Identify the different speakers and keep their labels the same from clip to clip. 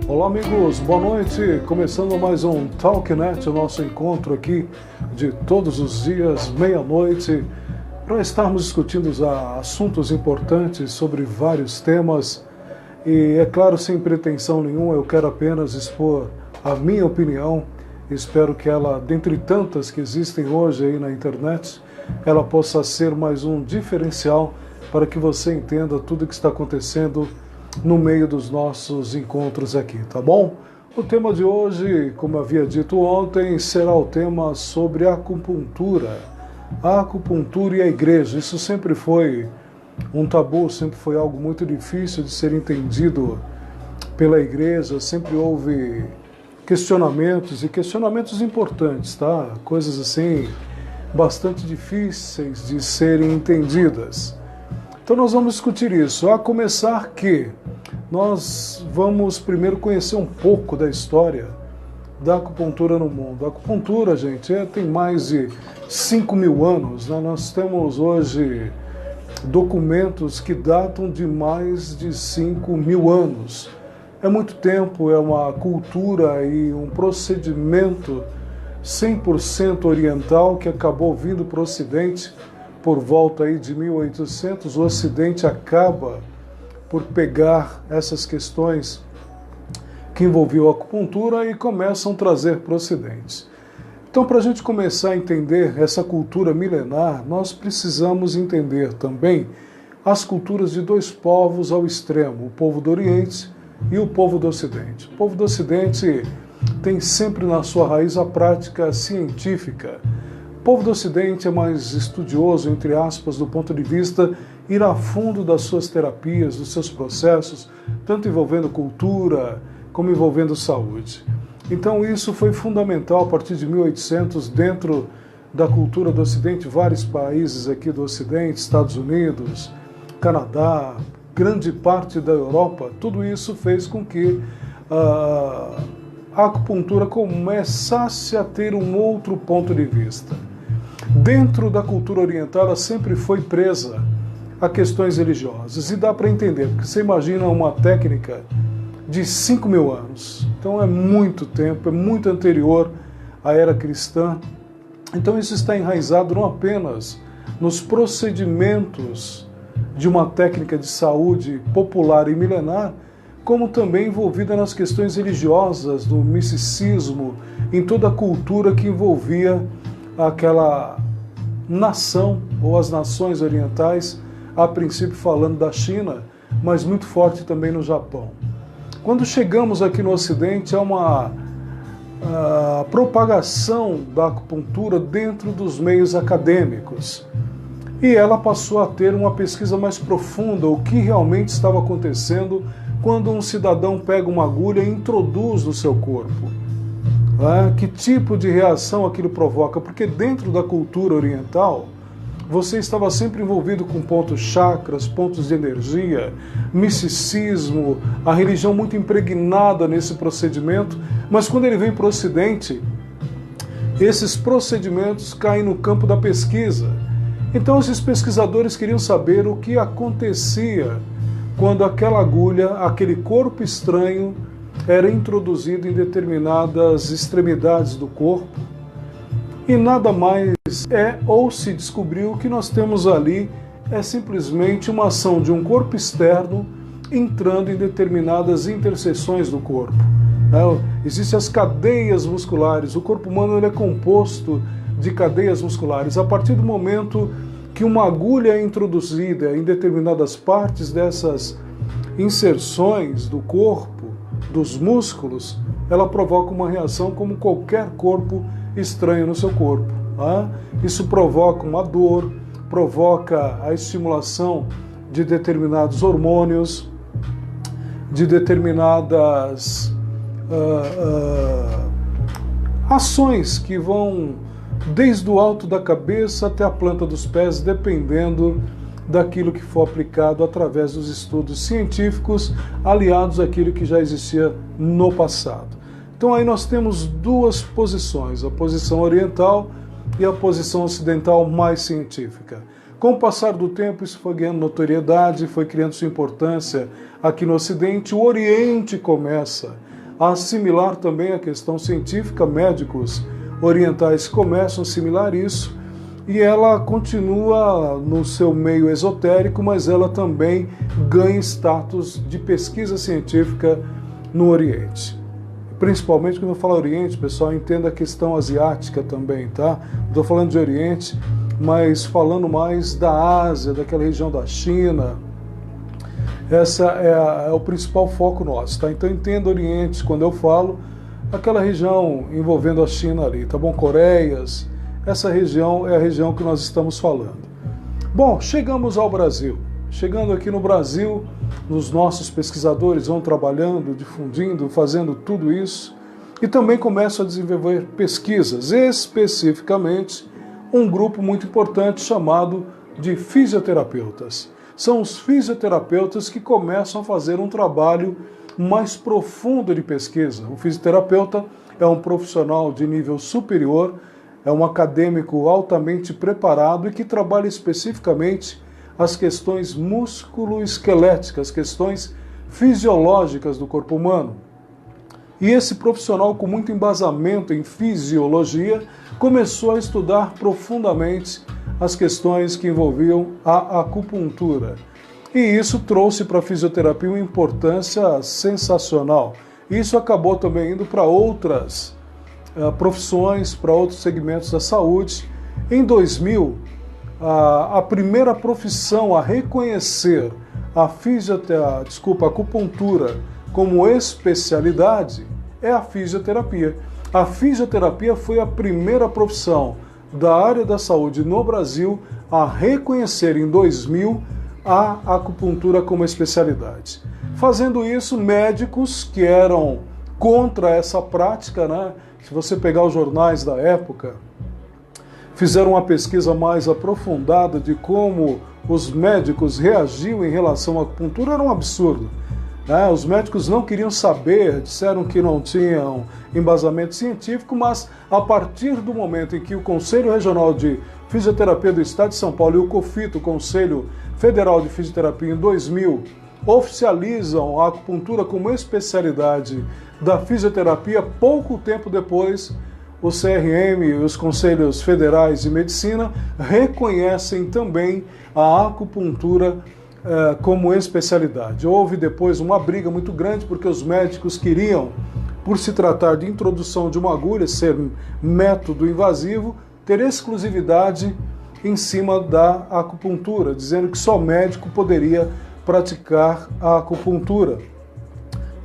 Speaker 1: Olá amigos, boa noite, começando mais um TalkNet, o nosso encontro aqui de todos os dias, meia-noite, para estarmos discutindo assuntos importantes sobre vários temas e, é claro, sem pretensão nenhuma, eu quero apenas expor a minha opinião. Espero que ela, dentre tantas que existem hoje aí na internet, ela possa ser mais um diferencial para que você entenda tudo o que está acontecendo no meio dos nossos encontros aqui, tá bom? O tema de hoje, como eu havia dito ontem, será o tema sobre a acupuntura e a igreja. Isso sempre foi um tabu, sempre foi algo muito difícil de ser entendido pela igreja, sempre houve questionamentos e questionamentos importantes, tá? Coisas assim bastante difíceis de serem entendidas. Então nós vamos discutir isso, a começar que nós vamos primeiro conhecer um pouco da história da acupuntura no mundo. A acupuntura, gente, tem mais de 5.000 anos, né? Nós temos hoje documentos que datam de mais de 5.000 anos. É muito tempo, é uma cultura e um procedimento 100% oriental que acabou vindo para o Ocidente por volta aí de 1800. O Ocidente acaba por pegar essas questões que envolviam a acupuntura e começam a trazer para o Ocidente. Então, para a gente começar a entender essa cultura milenar, nós precisamos entender também as culturas de dois povos ao extremo, o povo do Oriente e o povo do Ocidente. O povo do Ocidente tem sempre na sua raiz a prática científica. O povo do Ocidente é mais estudioso, entre aspas, do ponto de vista ir a fundo das suas terapias, dos seus processos, tanto envolvendo cultura como envolvendo saúde. Então isso foi fundamental a partir de 1800 dentro da cultura do Ocidente. Vários países aqui do Ocidente, Estados Unidos, Canadá, grande parte da Europa, tudo isso fez com que a acupuntura começasse a ter um outro ponto de vista. Dentro da cultura oriental, ela sempre foi presa a questões religiosas. E dá para entender, porque você imagina uma técnica de 5.000 anos. Então é muito tempo, é muito anterior à era cristã. Então isso está enraizado não apenas nos procedimentos de uma técnica de saúde popular e milenar, como também envolvida nas questões religiosas, do misticismo, em toda a cultura que envolvia aquela nação ou as nações orientais, a princípio falando da China, mas muito forte também no Japão. Quando chegamos aqui no Ocidente, há uma propagação da acupuntura dentro dos meios acadêmicos. E ela passou a ter uma pesquisa mais profunda, o que realmente estava acontecendo quando um cidadão pega uma agulha e introduz no seu corpo. Que tipo de reação aquilo provoca? Porque dentro da cultura oriental, você estava sempre envolvido com pontos chakras, pontos de energia, misticismo, a religião muito impregnada nesse procedimento, mas quando ele vem para o Ocidente, esses procedimentos caem no campo da pesquisa. Então esses pesquisadores queriam saber o que acontecia quando aquela agulha, aquele corpo estranho, era introduzido em determinadas extremidades do corpo. E nada mais ou se descobriu que nós temos ali é simplesmente uma ação de um corpo externo entrando em determinadas interseções do corpo. Existem as cadeias musculares, o corpo humano ele é composto de cadeias musculares. A partir do momento que uma agulha é introduzida em determinadas partes dessas inserções do corpo, dos músculos, ela provoca uma reação como qualquer corpo estranho no seu corpo. Isso provoca uma dor, provoca a estimulação de determinados hormônios, de determinadas ações que vão desde o alto da cabeça até a planta dos pés, dependendo daquilo que for aplicado através dos estudos científicos aliados àquilo que já existia no passado. Então aí nós temos duas posições, a posição oriental e a posição ocidental mais científica. Com o passar do tempo, isso foi ganhando notoriedade, foi criando sua importância aqui no Ocidente. O Oriente começa a assimilar também a questão científica. Médicos orientais começam a assimilar isso, e ela continua no seu meio esotérico, mas ela também ganha status de pesquisa científica no Oriente. Principalmente quando eu falo Oriente, pessoal, entenda a questão asiática também, tá? Estou falando de Oriente, mas falando mais da Ásia, daquela região da China. Essa é o principal foco nosso, tá? Então entenda Oriente quando eu falo aquela região envolvendo a China ali, tá bom? Coreias, essa região é a região que nós estamos falando. Bom, chegamos ao Brasil. Chegando aqui no Brasil, os nossos pesquisadores vão trabalhando, difundindo, fazendo tudo isso, e também começam a desenvolver pesquisas, especificamente um grupo muito importante chamado de fisioterapeutas. São os fisioterapeutas que começam a fazer um trabalho mais profundo de pesquisa. O fisioterapeuta é um profissional de nível superior, é um acadêmico altamente preparado e que trabalha especificamente as questões músculo-esqueléticas, questões fisiológicas do corpo humano. E esse profissional, com muito embasamento em fisiologia, começou a estudar profundamente as questões que envolviam a acupuntura. E isso trouxe para a fisioterapia uma importância sensacional. Isso acabou também indo para outras profissões, para outros segmentos da saúde. Em 2000, a primeira profissão a reconhecer a acupuntura como especialidade é a fisioterapia. A fisioterapia foi a primeira profissão da área da saúde no Brasil a reconhecer em 2000 a acupuntura como especialidade. Fazendo isso, médicos que eram contra essa prática, né? Se você pegar os jornais da época, fizeram uma pesquisa mais aprofundada de como os médicos reagiam em relação à acupuntura, era um absurdo. Os médicos não queriam saber, disseram que não tinham embasamento científico, mas a partir do momento em que o Conselho Regional de Fisioterapia do Estado de São Paulo e o COFIT, o Conselho Federal de Fisioterapia, em 2000, oficializam a acupuntura como especialidade da fisioterapia, pouco tempo depois, o CRM e os Conselhos Federais de Medicina reconhecem também a acupuntura como especialidade. Houve depois uma briga muito grande porque os médicos queriam, por se tratar de introdução de uma agulha, ser método invasivo, ter exclusividade em cima da acupuntura, dizendo que só médico poderia praticar a acupuntura.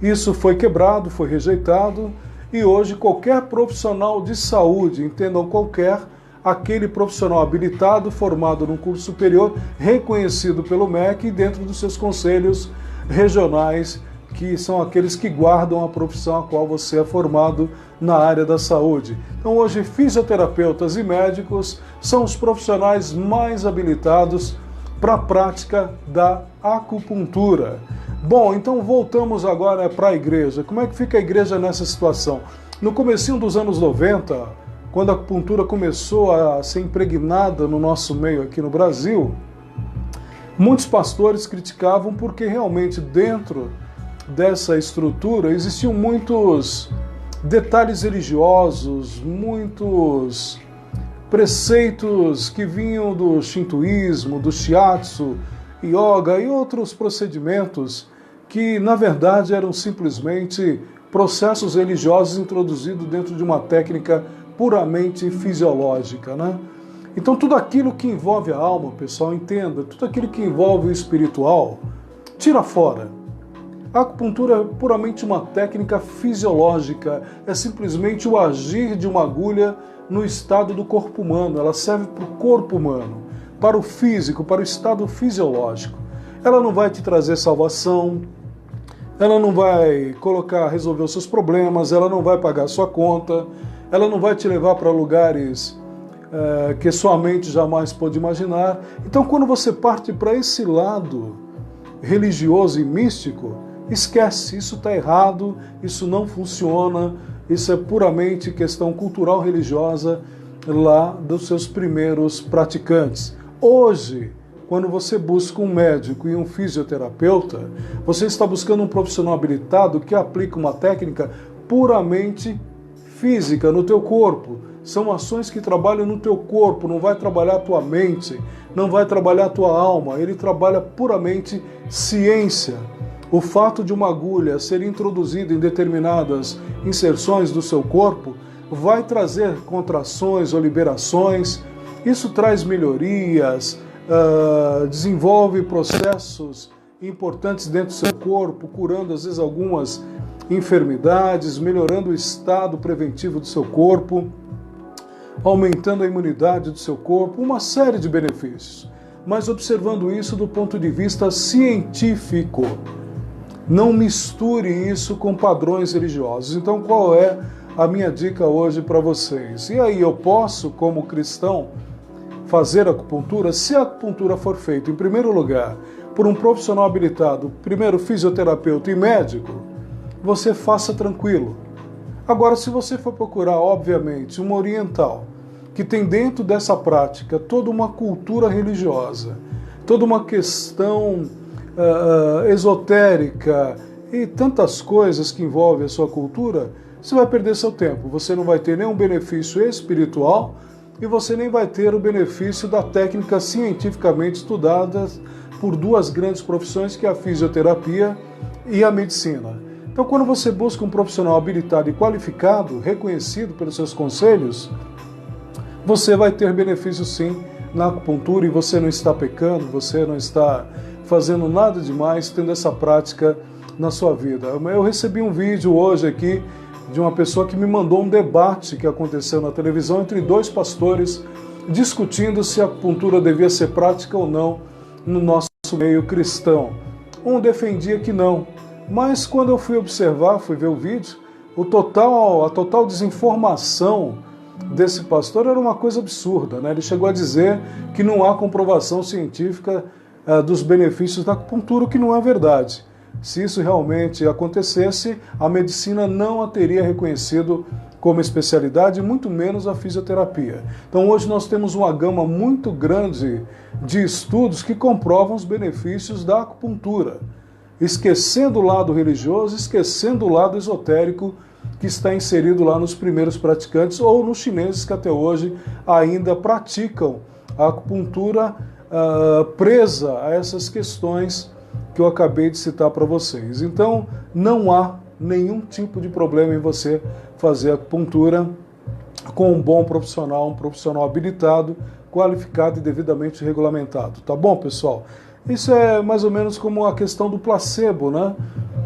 Speaker 1: Isso foi quebrado, foi rejeitado, e hoje qualquer profissional de saúde, entendam qualquer, aquele profissional habilitado, formado num curso superior, reconhecido pelo MEC e dentro dos seus conselhos regionais, que são aqueles que guardam a profissão a qual você é formado na área da saúde. Então hoje fisioterapeutas e médicos são os profissionais mais habilitados para a prática da acupuntura. Bom, então voltamos agora para a igreja. Como é que fica a igreja nessa situação? No comecinho dos anos 90, quando a acupuntura começou a ser impregnada no nosso meio aqui no Brasil, muitos pastores criticavam porque realmente dentro dessa estrutura existiam muitos detalhes religiosos, muitos preceitos que vinham do shintoísmo, do shiatsu, yoga e outros procedimentos que, na verdade, eram simplesmente processos religiosos introduzidos dentro de uma técnica puramente fisiológica, né? Então, tudo aquilo que envolve a alma, pessoal, entenda, tudo aquilo que envolve o espiritual, tira fora. A acupuntura é puramente uma técnica fisiológica, é simplesmente o agir de uma agulha no estado do corpo humano, ela serve para o corpo humano, para o físico, para o estado fisiológico. Ela não vai te trazer salvação, ela não vai resolver os seus problemas, ela não vai pagar a sua conta, ela não vai te levar para lugares que sua mente jamais pôde imaginar. Então, quando você parte para esse lado religioso e místico, esquece, isso está errado, isso não funciona, isso é puramente questão cultural religiosa lá dos seus primeiros praticantes. Hoje, quando você busca um médico e um fisioterapeuta, você está buscando um profissional habilitado que aplica uma técnica puramente física no teu corpo. São ações que trabalham no teu corpo, não vai trabalhar a tua mente, não vai trabalhar a tua alma, ele trabalha puramente ciência. O fato de uma agulha ser introduzida em determinadas inserções do seu corpo vai trazer contrações ou liberações, isso traz melhorias, desenvolve processos importantes dentro do seu corpo, curando às vezes algumas enfermidades, melhorando o estado preventivo do seu corpo, aumentando a imunidade do seu corpo, uma série de benefícios. Mas observando isso do ponto de vista científico, não misture isso com padrões religiosos. Então, qual é a minha dica hoje para vocês? E aí, eu posso, como cristão, fazer acupuntura? Se a acupuntura for feita, em primeiro lugar, por um profissional habilitado, primeiro fisioterapeuta e médico, você faça tranquilo. Agora, se você for procurar, obviamente, um oriental, que tem dentro dessa prática toda uma cultura religiosa, toda uma questão esotérica e tantas coisas que envolvem a sua cultura, você vai perder seu tempo. Você não vai ter nenhum benefício espiritual e você nem vai ter o benefício da técnica cientificamente estudada por duas grandes profissões, que é a fisioterapia e a medicina. Então, quando você busca um profissional habilitado e qualificado, reconhecido pelos seus conselhos, você vai ter benefício sim na acupuntura e você não está pecando, você não está fazendo nada demais tendo essa prática na sua vida. Eu recebi um vídeo hoje aqui de uma pessoa que me mandou um debate que aconteceu na televisão entre dois pastores discutindo se a acupuntura devia ser prática ou não no nosso meio cristão. Um defendia que não, mas quando eu fui observar, fui ver o vídeo, a total desinformação desse pastor era uma coisa absurda, né? Ele chegou a dizer que não há comprovação científica dos benefícios da acupuntura, o que não é verdade. Se isso realmente acontecesse, a medicina não a teria reconhecido como especialidade, muito menos a fisioterapia. Então hoje nós temos uma gama muito grande de estudos que comprovam os benefícios da acupuntura, esquecendo o lado religioso, esquecendo o lado esotérico que está inserido lá nos primeiros praticantes ou nos chineses que até hoje ainda praticam a acupuntura presa a essas questões que eu acabei de citar para vocês. Então, não há nenhum tipo de problema em você fazer acupuntura com um bom profissional, um profissional habilitado, qualificado e devidamente regulamentado. Tá bom, pessoal? Isso é mais ou menos como a questão do placebo, né?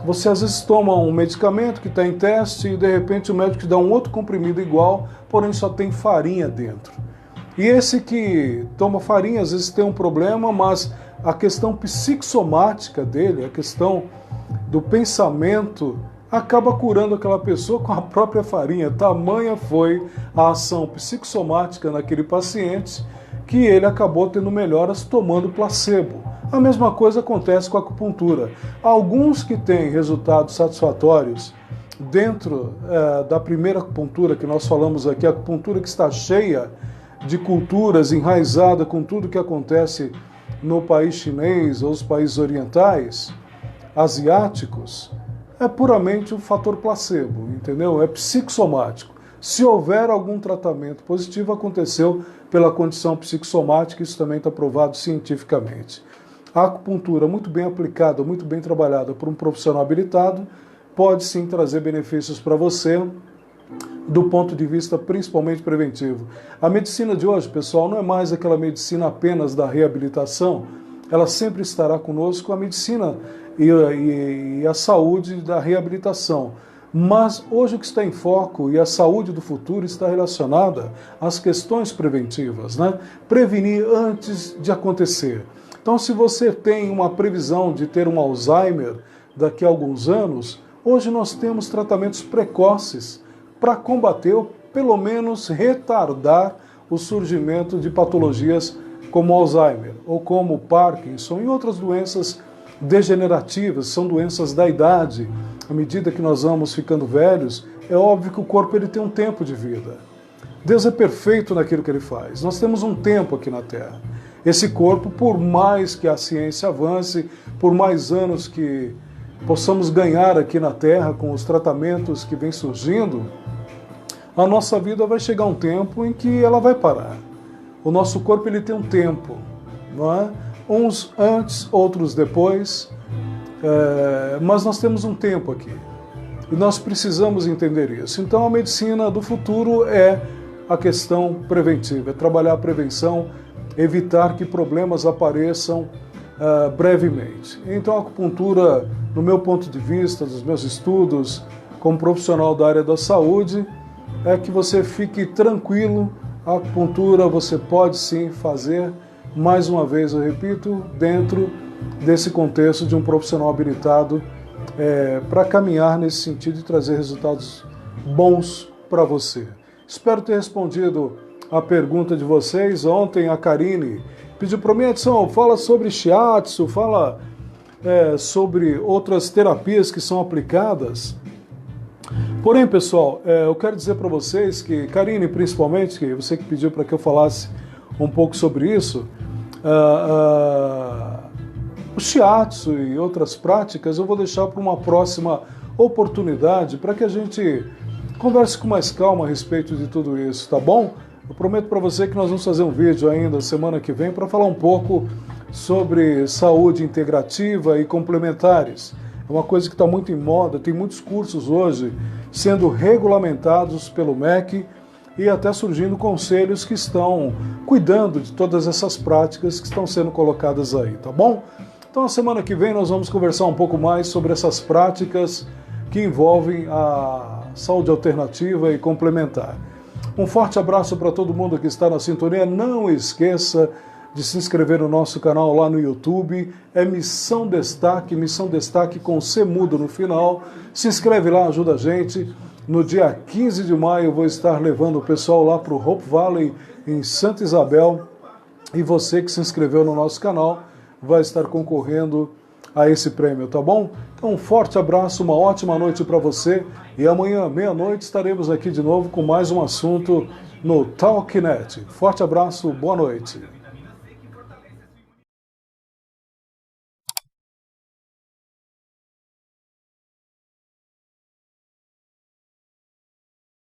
Speaker 1: Você às vezes toma um medicamento que está em teste e de repente o médico te dá um outro comprimido igual, porém só tem farinha dentro. E esse que toma farinha às vezes tem um problema, mas a questão psicossomática dele, a questão do pensamento, acaba curando aquela pessoa com a própria farinha. Tamanha foi a ação psicossomática naquele paciente que ele acabou tendo melhoras tomando placebo. A mesma coisa acontece com a acupuntura. Alguns que têm resultados satisfatórios dentro da primeira acupuntura que nós falamos aqui, a acupuntura que está cheia de culturas, enraizada com tudo que acontece no país chinês ou os países orientais, asiáticos, é puramente um fator placebo, entendeu? É psicossomático. Se houver algum tratamento positivo, aconteceu pela condição psicossomática, isso também está provado cientificamente. A acupuntura muito bem aplicada, muito bem trabalhada por um profissional habilitado, pode sim trazer benefícios para você, do ponto de vista principalmente preventivo. A medicina de hoje, pessoal, não é mais aquela medicina apenas da reabilitação, ela sempre estará conosco, a medicina e a saúde da reabilitação. Mas hoje o que está em foco e a saúde do futuro está relacionada às questões preventivas, né? Prevenir antes de acontecer. Então, se você tem uma previsão de ter um Alzheimer daqui a alguns anos, hoje nós temos tratamentos precoces para combater ou pelo menos retardar o surgimento de patologias como Alzheimer ou como Parkinson e outras doenças degenerativas, são doenças da idade. À medida que nós vamos ficando velhos, é óbvio que o corpo ele tem um tempo de vida. Deus é perfeito naquilo que ele faz. Nós temos um tempo aqui na Terra. esse corpo, por mais que a ciência avance, por mais anos que possamos ganhar aqui na Terra com os tratamentos que vêm surgindo, a nossa vida vai chegar um tempo em que ela vai parar. O nosso corpo ele tem um tempo, não é? Uns antes, outros depois, mas nós temos um tempo aqui. E nós precisamos entender isso. Então a medicina do futuro é a questão preventiva, é trabalhar a prevenção, evitar que problemas apareçam brevemente. Então a acupuntura, no meu ponto de vista, dos meus estudos como profissional da área da saúde, é que você fique tranquilo. A acupuntura você pode sim fazer, mais uma vez eu repito, dentro desse contexto de um profissional habilitado para caminhar nesse sentido e trazer resultados bons para você. Espero ter respondido a pergunta de vocês. Ontem a Karine pediu para mim, Edson, fala sobre shiatsu, fala sobre outras terapias que são aplicadas. Porém, pessoal, eu quero dizer para vocês que, Karine, principalmente, que você que pediu para que eu falasse um pouco sobre isso, o shiatsu e outras práticas eu vou deixar para uma próxima oportunidade para que a gente converse com mais calma a respeito de tudo isso, tá bom? Eu prometo para você que nós vamos fazer um vídeo ainda semana que vem para falar um pouco sobre saúde integrativa e complementares. É uma coisa que está muito em moda, tem muitos cursos hoje sendo regulamentados pelo MEC e até surgindo conselhos que estão cuidando de todas essas práticas que estão sendo colocadas aí, tá bom? Então, a semana que vem nós vamos conversar um pouco mais sobre essas práticas que envolvem a saúde alternativa e complementar. Um forte abraço para todo mundo que está na sintonia. Não esqueça de se inscrever no nosso canal lá no YouTube. É Missão Destaque com C mudo no final. Se inscreve lá, ajuda a gente. No dia 15 de maio eu vou estar levando o pessoal lá para o Hope Valley, em Santa Isabel. E você que se inscreveu no nosso canal vai estar concorrendo a esse prêmio, tá bom? Então um forte abraço, uma ótima noite para você. E amanhã, meia-noite, estaremos aqui de novo com mais um assunto no TalkNet. Forte abraço, boa noite.